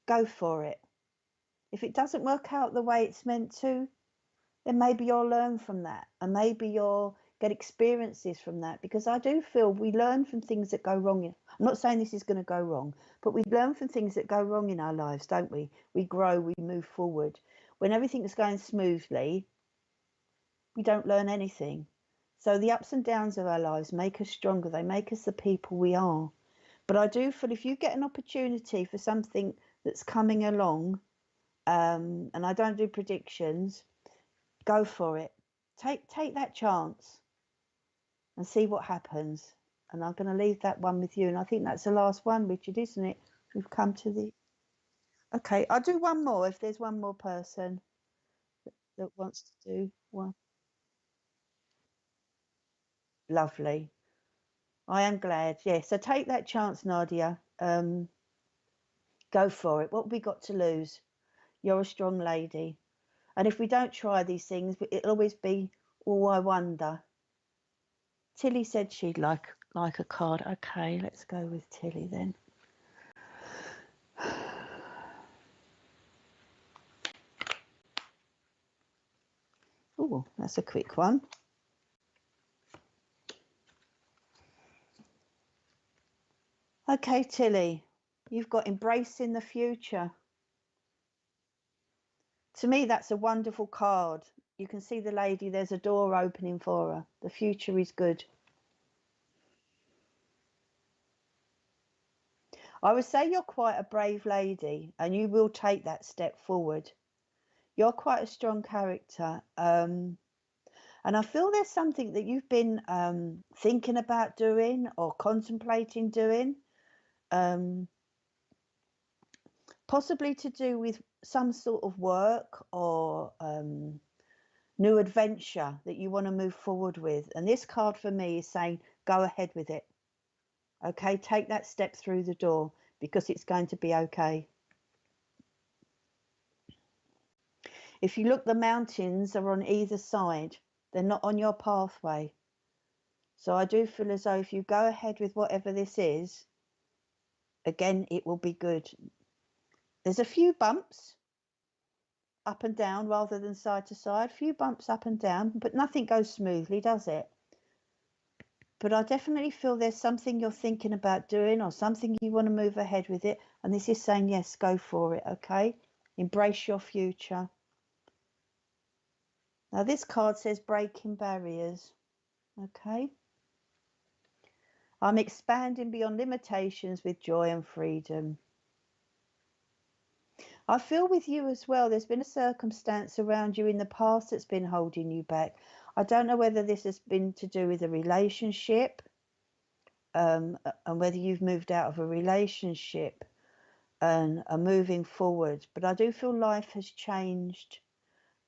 Go for it. If it doesn't work out the way it's meant to, then maybe you'll learn from that, and maybe you'll get experiences from that, because I do feel we learn from things that go wrong. I'm not saying this is going to go wrong, but we learn from things that go wrong in our lives, don't we? We grow, we move forward. When everything's going smoothly, we don't learn anything. So the ups and downs of our lives make us stronger. They make us the people we are. But I do feel if you get an opportunity for something that's coming along, and I don't do predictions, go for it. Take that chance and see what happens. And I'm going to leave that one with you. And I think that's the last one, Richard, isn't it? We've come to the... Okay, I'll do one more if there's one more person that wants to do one. Lovely. I am glad. Yeah, so take that chance, Nadia. Go for it. What have we got to lose? You're a strong lady. And if we don't try these things, it'll always be, oh, I wonder. Tilly said she'd like a card. Okay, let's go with Tilly then. Oh, that's a quick one. Okay, Tilly, you've got embracing the future. To me, that's a wonderful card. You can see the lady, there's a door opening for her. The future is good. I would say you're quite a brave lady and you will take that step forward. You're quite a strong character. And I feel there's something that you've been thinking about doing or contemplating doing. Possibly to do with some sort of work or new adventure that you want to move forward with. And this card for me is saying, go ahead with it. Okay, take that step through the door because it's going to be okay. If you look, the mountains are on either side. They're not on your pathway. So I do feel as though if you go ahead with whatever this is, again, it will be good. There's a few bumps up and down rather than side to side, a few bumps up and down, but nothing goes smoothly, does it? But I definitely feel there's something you're thinking about doing or something you want to move ahead with it. And this is saying, yes, go for it, okay? Embrace your future. Now this card says breaking barriers, okay? I'm expanding beyond limitations with joy and freedom. I feel with you as well, there's been a circumstance around you in the past that's been holding you back. I don't know whether this has been to do with a relationship and whether you've moved out of a relationship and are moving forward. But I do feel life has changed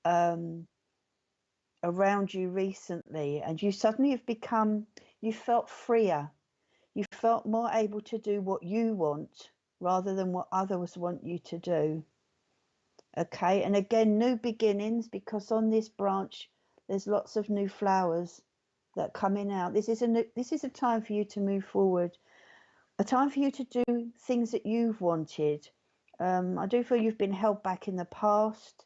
around you recently and you suddenly have become, you felt freer. You felt more able to do what you want rather than what others want you to do. Okay, and again, new beginnings, because on this branch there's lots of new flowers that are coming out. This is a time for you to move forward, a time for you to do things that you've wanted. I do feel you've been held back in the past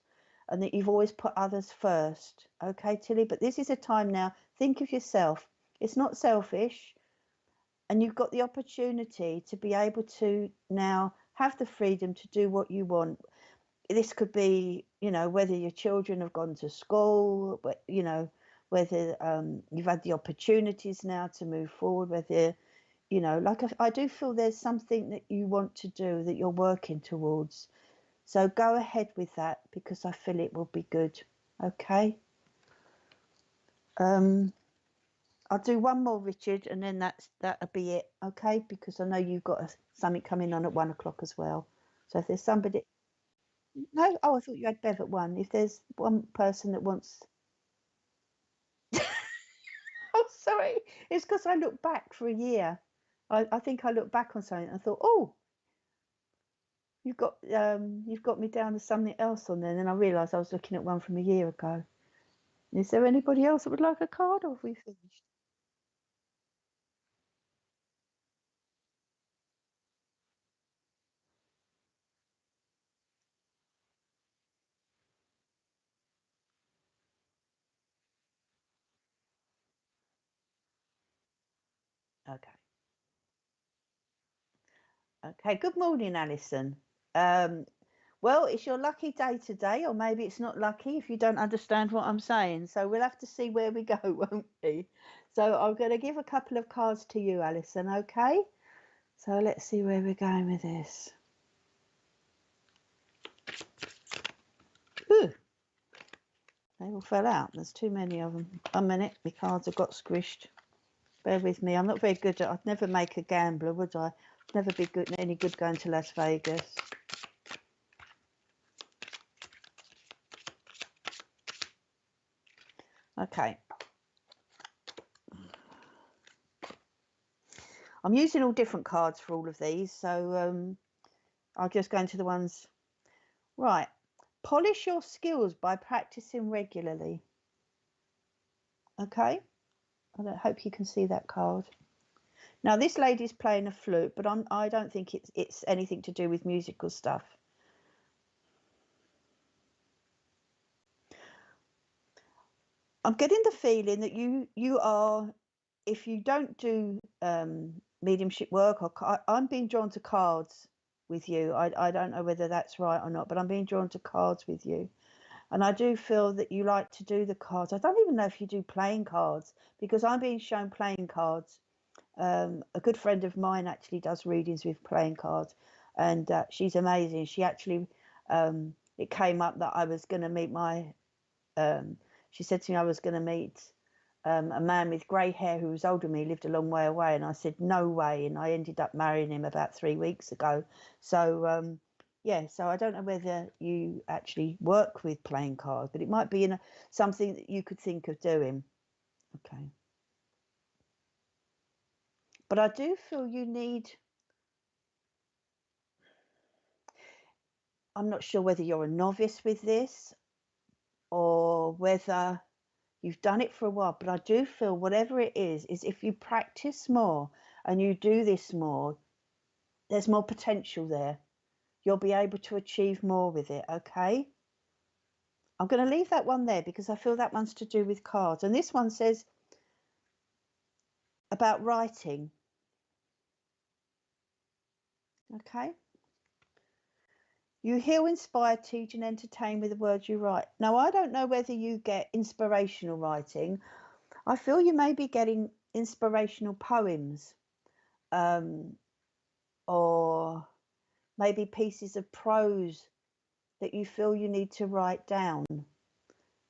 and that you've always put others first. Okay, Tilly, but this is a time now. Think of yourself. It's not selfish. And you've got the opportunity to be able to now have the freedom to do what you want. This could be, you know, whether your children have gone to school, but, you know, whether you've had the opportunities now to move forward, whether, you know, like I do feel there's something that you want to do that you're working towards. So go ahead with that because I feel it will be good. Okay. I'll do one more, Richard, and then that'll be it, okay? Because I know you've got something coming on at 1 o'clock as well. So if there's somebody, no, oh, I thought you had Bev at 1. If there's one person that wants, oh, sorry, it's because I looked back for a year. I think I looked back on something and I thought, oh, you've got me down to something else on there. And then I realised I was looking at one from a year ago. Is there anybody else that would like a card, or have we finished? Okay. Okay. Good morning, Alison. Well, it's your lucky day today, or maybe it's not lucky if you don't understand what I'm saying. So we'll have to see where we go, won't we? So I'm going to give a couple of cards to you, Alison, okay? So let's see where we're going with this. Ooh, they all fell out. There's too many of them. A minute, my cards have got squished. Bear with me. I'm not very good at. I'd never make a gambler, would I? I'd never be good, any good going to Las Vegas. Okay. I'm using all different cards for all of these, so I'll just go into the ones. Right. Polish your skills by practicing regularly. Okay. I hope you can see that card. Now this lady's playing a flute, but I don't think it's anything to do with musical stuff. I'm getting the feeling that you are, if you don't do mediumship work, or I'm being drawn to cards with you. I don't know whether that's right or not, but I'm being drawn to cards with you. And I do feel that you like to do the cards. I don't even know if you do playing cards, because I'm being shown playing cards. A good friend of mine actually does readings with playing cards, and she's amazing. She actually, it came up that I was going to meet she said to me I was going to meet a man with grey hair who was older than me, lived a long way away, and I said no way, and I ended up marrying him about 3 weeks ago. So yeah, so I don't know whether you actually work with playing cards, but it might be something that you could think of doing. Okay. But I do feel you need, I'm not sure whether you're a novice with this or whether you've done it for a while, but I do feel whatever it is if you practice more and you do this more, there's more potential there. You'll be able to achieve more with it, okay? I'm going to leave that one there because I feel that one's to do with cards. And this one says about writing. Okay? You heal, inspire, teach, and entertain with the words you write. Now, I don't know whether you get inspirational writing. I feel you may be getting inspirational poems, or maybe pieces of prose that you feel you need to write down.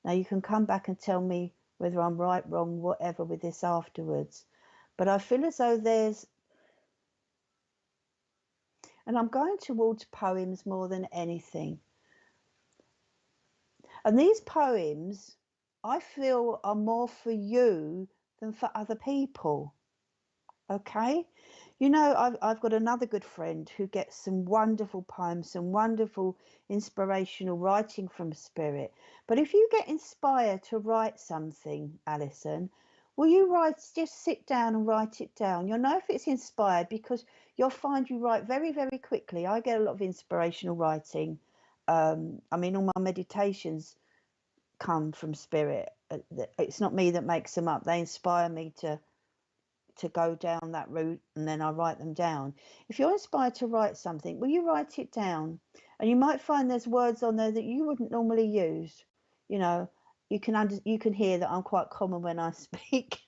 Now, you can come back and tell me whether I'm right, wrong, whatever with this afterwards. But I feel as though there's, and I'm going towards poems more than anything. And these poems, I feel, are more for you than for other people. Okay? You know, I've got another good friend who gets some wonderful poems, some wonderful inspirational writing from spirit. But if you get inspired to write something, Alison, will you just sit down and write it down? You'll know if it's inspired because you'll find you write very, very quickly. I get a lot of inspirational writing. I mean, all my meditations come from spirit. It's not me that makes them up. They inspire me to go down that route, and then I write them down. If you're inspired to write something, will you write it down? And you might find there's words on there that you wouldn't normally use. You know, you can hear that I'm quite common when I speak.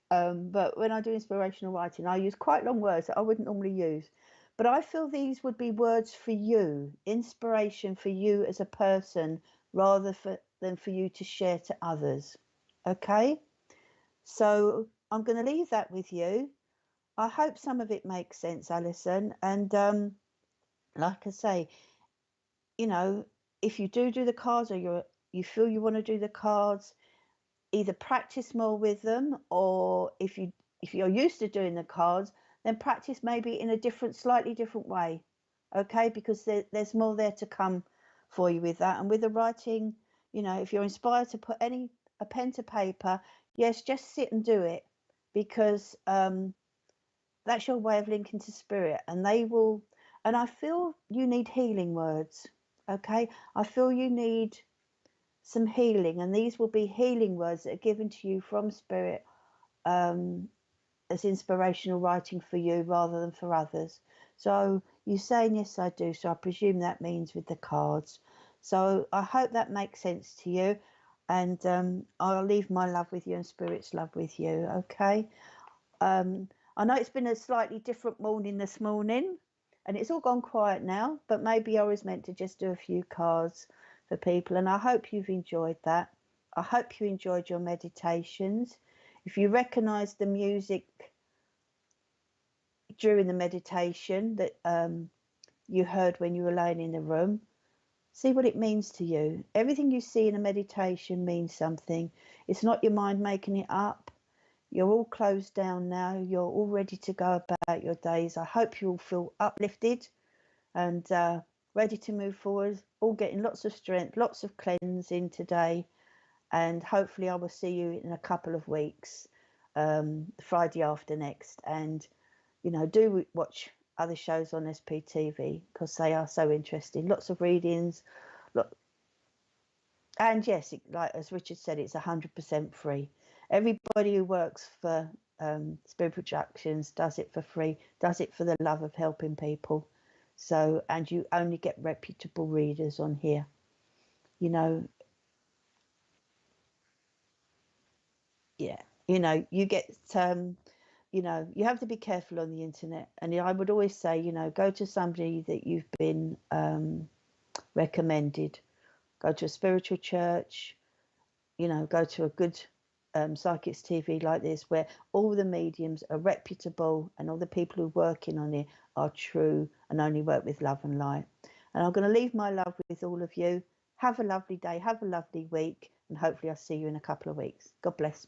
But when I do inspirational writing, I use quite long words that I wouldn't normally use. But I feel these would be words for you, inspiration for you as a person, rather than for you to share to others. Okay? So I'm going to leave that with you. I hope some of it makes sense, Alison. And like I say, you know, if you do the cards, or you feel you want to do the cards, either practice more with them, or if you're used to doing the cards, then practice maybe in a slightly different way. Okay, because there's more there to come for you with that. And with the writing, you know, if you're inspired to put a pen to paper, yes, just sit and do it, because that's your way of linking to spirit, and they will. And I feel you need healing words. Okay, I feel you need some healing, and these will be healing words that are given to you from spirit, as inspirational writing for you rather than for others. So you saying yes, I do. So I presume that means with the cards. So I hope that makes sense to you. And I'll leave my love with you and Spirit's love with you. Okay. I know it's been a slightly different morning this morning and it's all gone quiet now, but maybe I was meant to just do a few cards for people. And I hope you've enjoyed that. I hope you enjoyed your meditations. If you recognize the music during the meditation that you heard when you were laying in the room, see what it means to you. Everything you see in a meditation means something. It's not your mind making it up. You're all closed down now. You're all ready to go about your days. I hope you all feel uplifted and ready to move forward, all getting lots of strength, lots of cleansing today. And hopefully I will see you in a couple of weeks, Friday after next. And, you know, do watch other shows on SPTV because they are so interesting. Lots of readings. And yes, like as Richard said, it's 100% free. Everybody who works for Spirit Productions does it for free, does it for the love of helping people. So, and you only get reputable readers on here. You know, yeah, you know, you get, you know, you have to be careful on the internet. And I would always say, you know, go to somebody that you've been recommended. Go to a spiritual church, you know, go to a good Psychics TV like this, where all the mediums are reputable and all the people who are working on it are true and only work with love and light. And I'm going to leave my love with all of you. Have a lovely day, have a lovely week, and hopefully I'll see you in a couple of weeks. God bless.